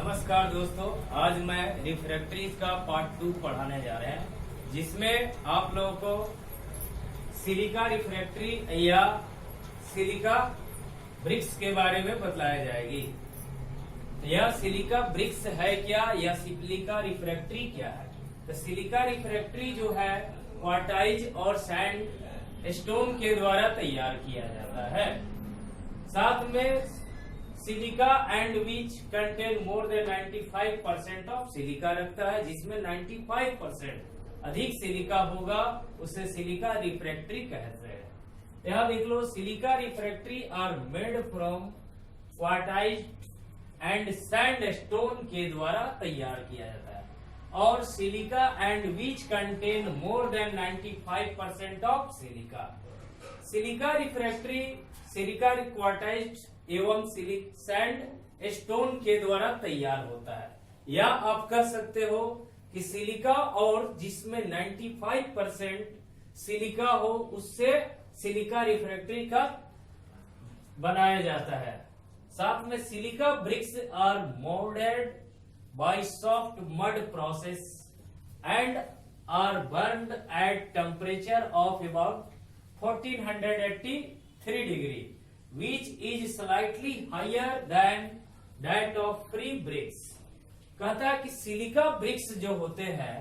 नमस्कार दोस्तों, आज मैं रिफ्रैक्टरीज का पार्ट 2 पढ़ाने जा रहे हैं, जिसमें आप लोगों को सिलिका रिफ्रैक्टरी या सिलिका ब्रिक्स के बारे में बताया जाएगी। यह सिलिका ब्रिक्स है क्या या सिलिका रिफ्रैक्टरी क्या है? तो सिलिका रिफ्रैक्टरी जो है क्वार्टाइज और सैंड स्टोन के द्वारा तैयार किया जाता है। साथ में silica and which contain more than 95% of silica रखता है, जिसमें 95% अधिक सिलिका होगा उसे सिलिका रिफ्रैक्टरी कहते हैं। यहाँ देख लो, silica refractory are made from quartzite and sandstone के द्वारा तैयार किया जाता है। और silica and which contain more than 95% of silica. Silica refractory silica quartzite एवं सैंड स्टोन के द्वारा तैयार होता है। या आप कह सकते हो कि सिलिका और जिसमें 95% सिलिका हो उससे सिलिका रिफ्रैक्टरी का बनाया जाता है। साथ में silica bricks are moulded by soft mud process and are burned at temperature of about 1483 degree which is slightly higher than that of free bricks। कहता है कि सिलिका ब्रिक्स जो होते हैं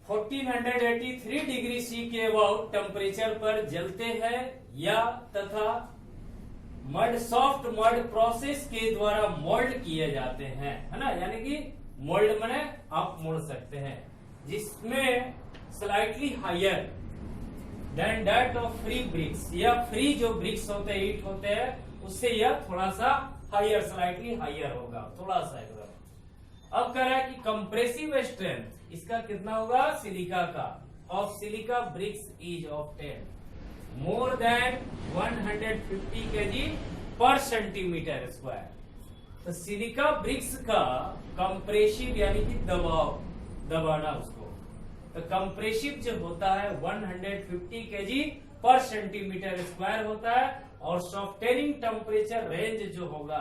1483 डिग्री सी के अबाउट टेम्परेचर पर जलते हैं या तथा सॉफ्ट मड प्रोसेस के द्वारा मोल्ड किए जाते हैं, है ना। यानी कि मोल्ड माने आप मोड़ सकते हैं, जिसमें slightly higher than that of free bricks. या फ्री जो ब्रिक्स होते हैं, ईट होते हैं, उससे यह थोड़ा सा हायर, स्लाइटली हायर होगा, थोड़ा सा एकदम। अब कह रहा है कि कंप्रेसिव स्ट्रेंथ इसका कितना होगा सिलिका का, of silica bricks is of 10 more than 150 kg पर सेंटीमीटर स्क्वायर। तो सिलिका ब्रिक्स का कंप्रेसिव यानी कि दबाना उसको, तो कंप्रेसिव जो होता है 150 kg पर सेंटीमीटर स्क्वायर होता है। और सॉफ्टनिंग टेम्परेचर रेंज जो होगा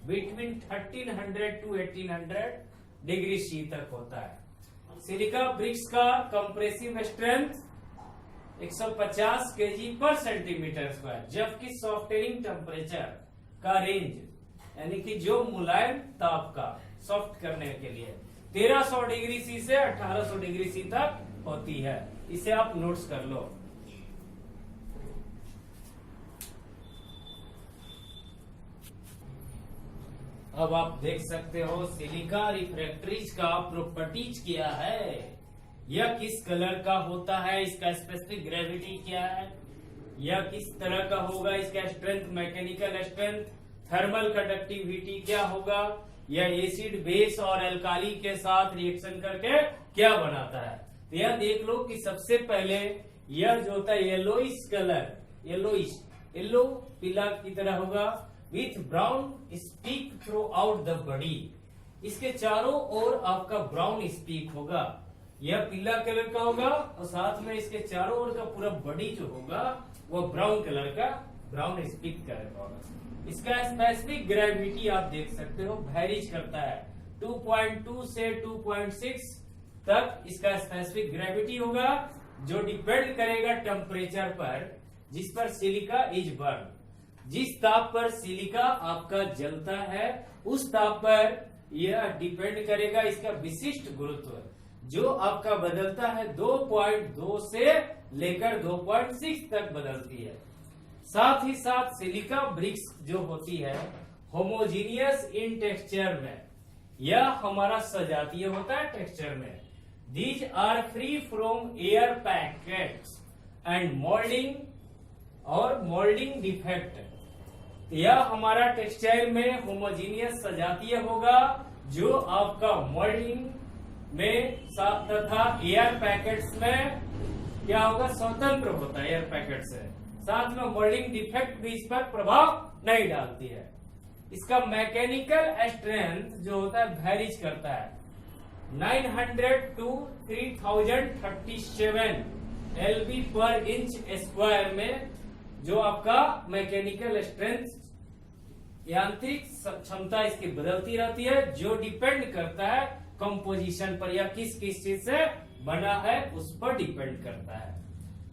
बिटवीन 1300 टू 1800 डिग्री सी तक होता है। सिलिका ब्रिक्स का कंप्रेसिव स्ट्रेंथ 150 kg पर सेंटीमीटर स्क्वायर, जबकि सॉफ्टनिंग टेम्परेचर का रेंज यानी कि जो मुलायम ताप का सॉफ्ट करने के लिए 1300 डिग्री सी से 1800 डिग्री सी तक होती है। इसे आप नोट्स कर लो। अब आप देख सकते हो सिलिका रिफ्रैक्टरीज का प्रॉपर्टीज क्या है, यह किस कलर का होता है, इसका स्पेसिफिक ग्रेविटी क्या है, यह किस तरह का होगा, इसका strength, mechanical strength, thermal conductivity क्या होगा, यह एसिड, बेस और एल्काली के साथ रिएक्शन करके क्या बनाता है। तो यह देख लो कि सबसे पहले यह जो होता है येलोइश कलर, येलो पीला की तरह होगा, with brown speak through out the body. इसके चारों ओर आपका ब्राउन स्पीक होगा, यह पीला कलर का होगा और साथ में इसके चारों ओर का पूरा बॉडी जो होगा वो ब्राउन कलर का, ब्राउन स्पीक कलर का होगा। इसका स्पेसिफिक ग्रेविटी आप देख सकते हो वेरीज करता है 2.2 से 2.6 तक इसका स्पेसिफिक ग्रेविटी होगा, जो डिपेंड करेगा टेम्परेचर पर जिस पर सिलिका इज बर्न। जिस ताप पर सिलिका आपका जलता है उस ताप पर यह डिपेंड करेगा इसका विशिष्ट गुरुत्व, जो आपका बदलता है 2.2 से लेकर 2.6 तक बदलती है। साथ ही साथ सिलिका ब्रिक्स जो होती है होमोजीनियस इन टेक्सचर में, यह हमारा सजातीय होता है टेक्सचर में। These are free from air packets and moulding और मोल्डिंग डिफेक्ट। यह हमारा टेक्सचर में होमोजीनियस सजातीय होगा, जो आपका मोल्डिंग में तथा एयर पैकेट्स में क्या होगा, स्वतंत्र होता है एयर पैकेट से। साथ में मोल्डिंग डिफेक्ट भी इस पर प्रभाव नहीं डालती है। इसका मैकेनिकल स्ट्रेंथ जो होता है वेरीज करता है 900 टू 3037 LB पर इंच स्क्वायर में, जो आपका मैकेनिकल स्ट्रेंथ यांत्रिक क्षमता इसकी बदलती रहती है, जो डिपेंड करता है कंपोजिशन पर या किस किस चीज से बना है उस पर डिपेंड करता है।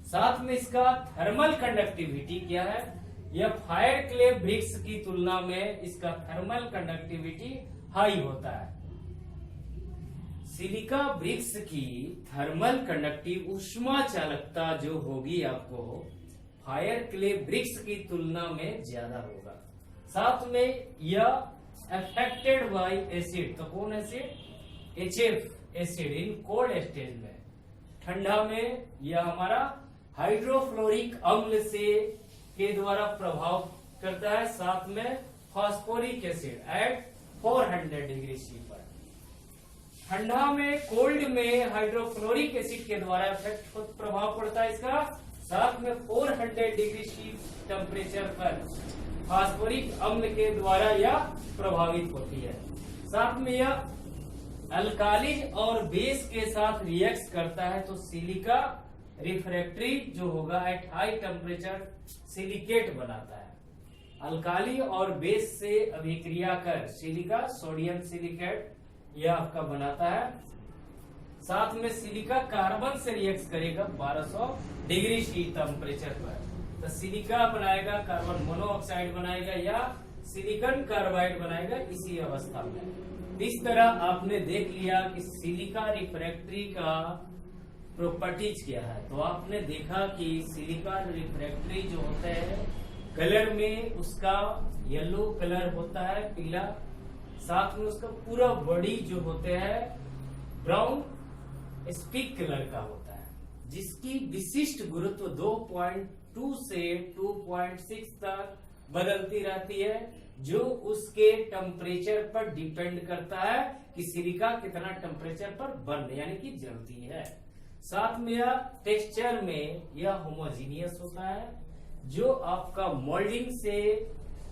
साथ में इसका थर्मल कंडक्टिविटी क्या है, यह फायर क्ले ब्रिक्स की तुलना में इसका थर्मल कंडक्टिविटी हाई होता है। सिलिका ब्रिक्स की थर्मल कंडक्टिव ऊष्मा चालकता जो होगी आपको फायर क्ले ब्रिक्स की तुलना में ज्यादा होगा। साथ में यह अफेक्टेड बाय एसिड, तो कौन acid, HF acid in cold stage में, ठंडा में यह हमारा हाइड्रोफ्लोरिक अम्ल से के द्वारा प्रभाव करता है। साथ में phosphoric acid at 400 degree C पर, ठंडा में कोल्ड में हाइड्रोफ्लोरिक एसिड के द्वारा इफेक्ट प्रभाव पड़ता है इसका। साथ में 400 डिग्री सी टेम्परेचर पर फास्फोरिक अम्ल के द्वारा यह प्रभावित होती है। साथ में यह अल्कालिज और बेस के साथ रिएक्ट करता है, तो सिलिका रिफ्रैक्टरी जो होगा एट हाई टेम्परेचर सिलिकेट बनाता है। अल्काली और बेस से अभिक्रिया कर सिलिका सोडियम सिलिकेट यह आपका बनाता है। साथ में सिलिका कार्बन से रिएक्ट करेगा 1200 डिग्री सी टेम्परेचर पर, तो सिलिका बनाएगा, कार्बन मोनोऑक्साइड बनाएगा या सिलिकॉन कार्बाइड बनाएगा इसी अवस्था में। इस तरह आपने देख लिया कि सिलिका रिफ्रैक्टरी का प्रॉपर्टीज क्या है। तो आपने देखा कि सिलिका रिफ्रैक्टरी जो होता है कलर में उसका येलो कलर होता है, पीला, साथ में उसका पूरा बॉडी जो होते हैं ब्राउन स्पिक कलर का होता है, जिसकी विशिष्ट गुरुत्व 2.2 से 2.6 तक बदलती रहती है, जो उसके टेम्परेचर पर डिपेंड करता है कि सिलिका कितना टेम्परेचर पर बर्न यानी कि जलती है। साथ में यह टेक्सचर में यह होमोजीनियस होता है, जो आपका मोल्डिंग से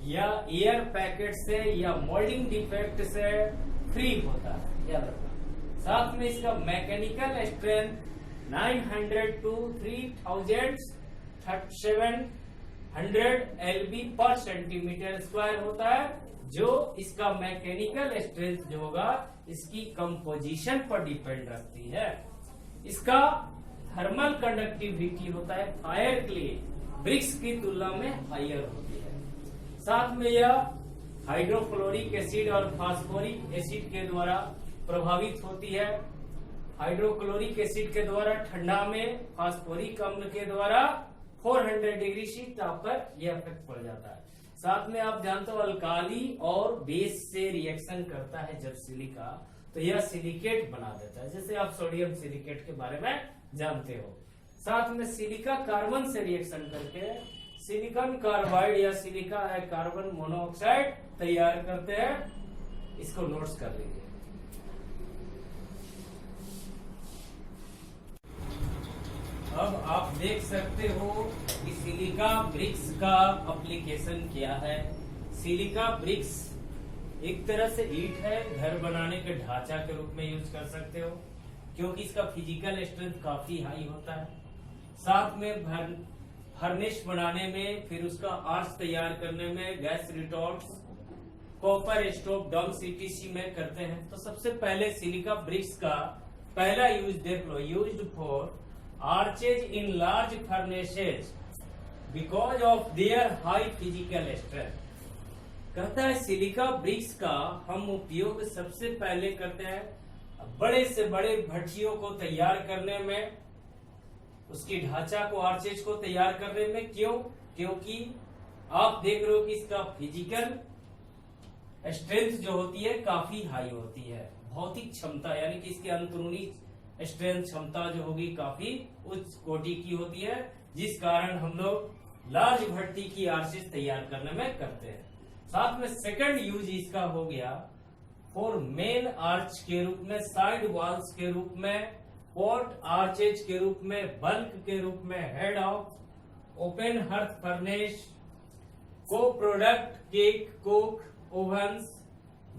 या एयर पैकेट से या मोल्डिंग डिफेक्ट से फ्री होता है, याद रखना। साथ में इसका मैकेनिकल स्ट्रेंथ 900 to 3700 LB पर सेंटीमीटर स्क्वायर होता है, जो इसका मैकेनिकल स्ट्रेंथ जो होगा इसकी कंपोजिशन पर डिपेंड रखती है। इसका थर्मल कंडक्टिविटी होता है फायर क्ले ब्रिक्स की तुलना में हायर होती है। साथ में यह हाइड्रोक्लोरिक एसिड और फास्फोरिक एसिड के द्वारा प्रभावित होती है। हाइड्रोक्लोरिक एसिड के द्वारा ठंडा में, फास्फोरिक अम्ल के द्वारा 400 डिग्री सी ताप पर यह इफेक्ट पड़ जाता है। साथ में आप जानते हो अल्काली और बेस से रिएक्शन करता है जब सिलिका, तो यह सिलिकेट बना देता है, जैसे आप सोडियम सिलिकेट के बारे में जानते हो। साथ में सिलिका कार्बन से रिएक्शन करके सिलिकॉन कार्बाइड या सिलिका कार्बन मोनोऑक्साइड तैयार करते हैं। इसको नोट्स कर लीजिए। अब आप देख सकते हो कि सिलिका ब्रिक्स का एप्लीकेशन क्या है। सिलिका ब्रिक्स एक तरह से ईंट है, घर बनाने के ढांचा के रूप में यूज कर सकते हो, क्योंकि इसका फिजिकल स्ट्रेंथ काफी हाई होता है। साथ में फर्नेस बनाने में, फिर उसका आर्च तैयार करने में, gas retorts, copper stove, dumps etc में करते हैं। तो सबसे पहले सिलिका ब्रिक्स का पहला यूज देख लो, used for arches in large furnaces because of their high physical strength. कहता है सिलिका ब्रिक्स का हम उपयोग सबसे पहले करते हैं बड़े से बड़े भट्टियों को तैयार करने में, उसकी ढांचा को, आर्चेज को तैयार करने में। क्यों? क्योंकि आप देख रहे हो कि इसका फिजिकल स्ट्रेंथ जो होती है काफी हाई होती है। भौतिक क्षमता यानी कि इसकी अंदरूनी स्ट्रेंथ क्षमता जो होगी काफी उच्च कोटि की होती है, जिस कारण हम लोग लार्ज भट्टी की आर्चेज तैयार करने में करते हैं। साथ में सेकंड यूज इसका हो गया फॉर मेन आर्च के रूप में, साइड वॉल्स के रूप में, पोर्ट आर्चेज के रूप में, बल्क के रूप में, head of open hearth furnace, को product cake, coke ovens,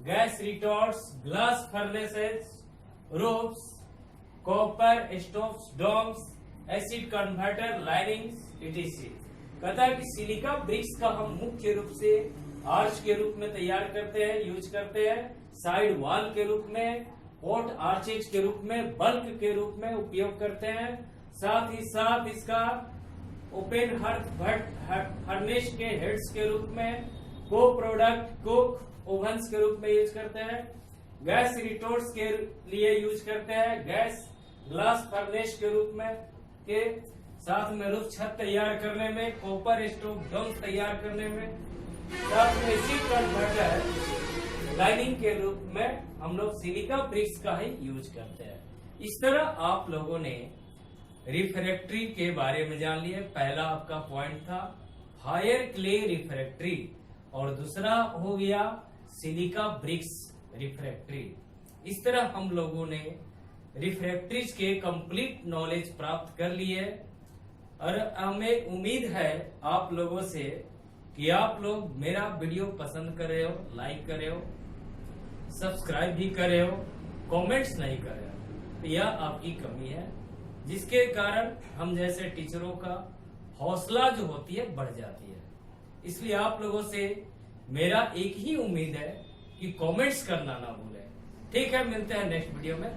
gas retorts, glass furnaces, ropes, copper stoves, domes, acid converter, linings etc। कहता है कि सिलिका ब्रिक्स का हम मुख्य रूप से आर्च के रूप में तैयार करते हैं, यूज करते हैं, साइड वॉल के रूप में, पोर्ट आर्चेज के रूप में, बल्क के रूप में उपयोग करते हैं। साथ ही साथ इसका ओपन फर्नेस के हेड्स के रूप में, को प्रोडक्ट कुक ओवंस के रूप में यूज करते हैं, गैस रिटोर्स के लिए यूज करते हैं, गैस ग्लास फर्नेस के रूप में, के साथ में रूफ छत तैयार करने में, कॉपर स्टोव डोम्स तैयार करने में, साथ में इसी कन्वर्टर लाइनिंग के रूप में हम लोग सिलिका ब्रिक्स का ही यूज करते हैं। इस तरह आप लोगों ने रिफ्रैक्ट्री के बारे में जान लिया। पहला आपका पॉइंट था हायर क्ले रिफ्रैक्ट्री और दूसरा हो गया सिलिका ब्रिक्स रिफ्रैक्ट्री। इस तरह हम लोगों ने रिफ्रैक्ट्रीज के कंप्लीट नॉलेज प्राप्त कर ली है और हमें उम्मीद है आप लोगों से कि आप लोग मेरा वीडियो पसंद कर रहे हो, लाइक कर रहे हो, सब्सक्राइब भी कर रहे हो, कमेंट्स नहीं कर रहे हो। तो यह आपकी कमी है, जिसके कारण हम जैसे टीचरों का हौसला जो होती है बढ़ जाती है। इसलिए आप लोगों से मेरा एक ही उम्मीद है कि कमेंट्स करना ना भूलें। ठीक है, मिलते हैं नेक्स्ट वीडियो में।